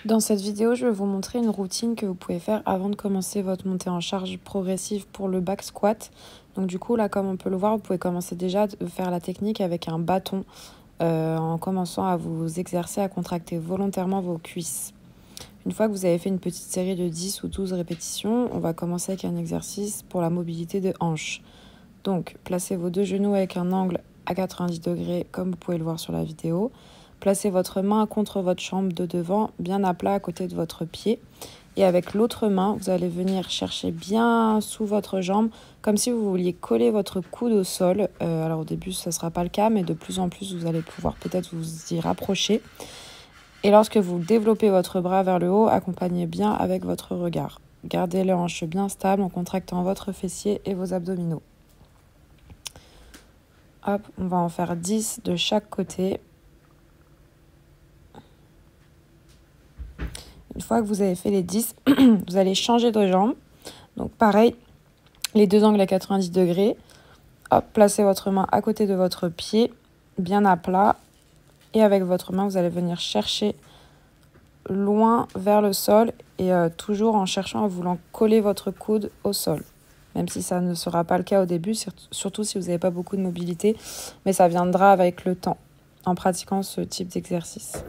Dans cette vidéo, je vais vous montrer une routine que vous pouvez faire avant de commencer votre montée en charge progressive pour le back squat. Donc du coup, là, comme on peut le voir, vous pouvez commencer déjà à faire la technique avec un bâton en commençant à vous exercer à contracter volontairement vos cuisses. Une fois que vous avez fait une petite série de 10 ou 12 répétitions, on va commencer avec un exercice pour la mobilité de hanche. Donc, placez vos deux genoux avec un angle à 90 degrés, comme vous pouvez le voir sur la vidéo. Placez votre main contre votre jambe de devant, bien à plat à côté de votre pied. Et avec l'autre main, vous allez venir chercher bien sous votre jambe, comme si vous vouliez coller votre coude au sol. Alors au début, ce ne sera pas le cas, mais de plus en plus, vous allez pouvoir peut-être vous y rapprocher. Et lorsque vous développez votre bras vers le haut, accompagnez bien avec votre regard. Gardez les hanches bien stables en contractant votre fessier et vos abdominaux. Hop, on va en faire 10 de chaque côté. Une fois que vous avez fait les 10, vous allez changer de jambe. Donc pareil, les deux angles à 90 degrés. Hop, placez votre main à côté de votre pied, bien à plat. Et avec votre main, vous allez venir chercher loin vers le sol et toujours en cherchant, en voulant coller votre coude au sol. Même si ça ne sera pas le cas au début, surtout si vous n'avez pas beaucoup de mobilité. Mais ça viendra avec le temps, en pratiquant ce type d'exercice.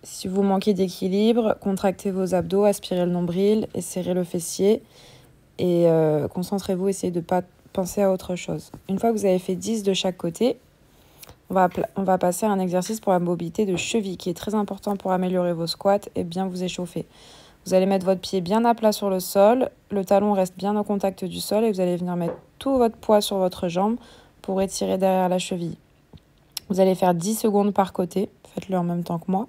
Si vous manquez d'équilibre, contractez vos abdos, aspirez le nombril et serrez le fessier. Et concentrez-vous, essayez de ne pas penser à autre chose. Une fois que vous avez fait 10 de chaque côté, on va passer à un exercice pour la mobilité de cheville qui est très important pour améliorer vos squats et bien vous échauffer. Vous allez mettre votre pied bien à plat sur le sol, le talon reste bien au contact du sol et vous allez venir mettre tout votre poids sur votre jambe pour étirer derrière la cheville. Vous allez faire 10 secondes par côté, faites-le en même temps que moi.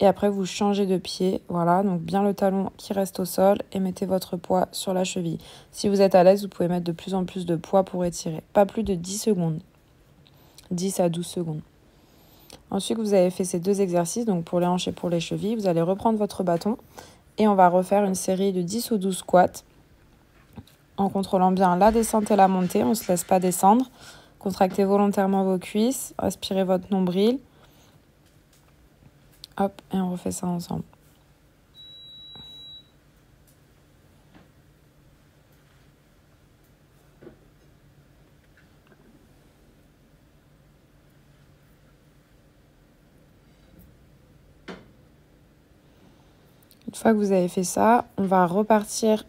Et après, vous changez de pied, voilà, donc bien le talon qui reste au sol et mettez votre poids sur la cheville. Si vous êtes à l'aise, vous pouvez mettre de plus en plus de poids pour étirer. Pas plus de 10 secondes, 10 à 12 secondes. Ensuite, vous avez fait ces deux exercices, donc pour les hanches et pour les chevilles, vous allez reprendre votre bâton et on va refaire une série de 10 ou 12 squats en contrôlant bien la descente et la montée. On ne se laisse pas descendre. Contractez volontairement vos cuisses, aspirez votre nombril. Hop, et on refait ça ensemble. Une fois que vous avez fait ça, on va repartir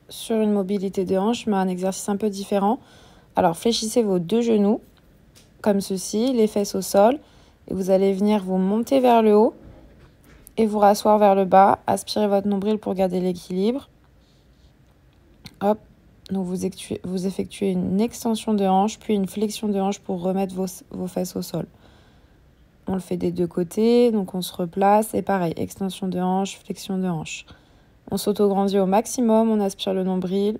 sur une mobilité de hanche, mais un exercice un peu différent. Alors, fléchissez vos deux genoux, comme ceci, les fesses au sol. Et vous allez venir vous monter vers le haut et vous rasseoir vers le bas. Aspirez votre nombril pour garder l'équilibre. Hop, donc vous effectuez une extension de hanche, puis une flexion de hanche pour remettre vos fesses au sol. On le fait des deux côtés, donc on se replace. Et pareil, extension de hanche, flexion de hanche. On s'auto-grandit au maximum, on aspire le nombril.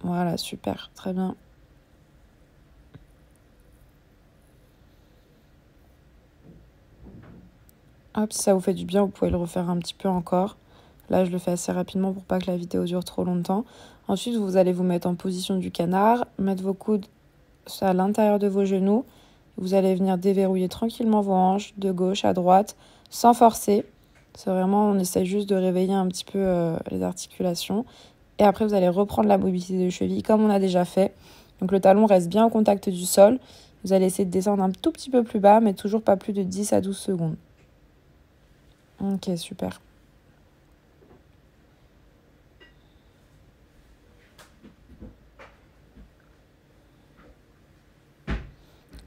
Voilà, super, très bien. Hop, si ça vous fait du bien, vous pouvez le refaire un petit peu encore. Là, je le fais assez rapidement pour pas que la vidéo dure trop longtemps. Ensuite, vous allez vous mettre en position du canard, mettre vos coudes à l'intérieur de vos genoux. Vous allez venir déverrouiller tranquillement vos hanches de gauche à droite, sans forcer. C'est vraiment, on essaie juste de réveiller un petit peu les articulations. Et après, vous allez reprendre la mobilité de cheville comme on a déjà fait. Donc le talon reste bien au contact du sol. Vous allez essayer de descendre un tout petit peu plus bas, mais toujours pas plus de 10 à 12 secondes. Ok, super.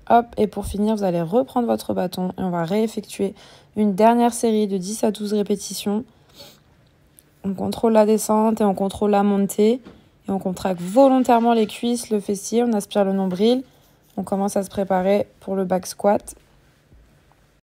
Hop, et pour finir, vous allez reprendre votre bâton et on va réeffectuer une dernière série de 10 à 12 répétitions. On contrôle la descente et on contrôle la montée. Et on contracte volontairement les cuisses, le fessier, on aspire le nombril. On commence à se préparer pour le back squat.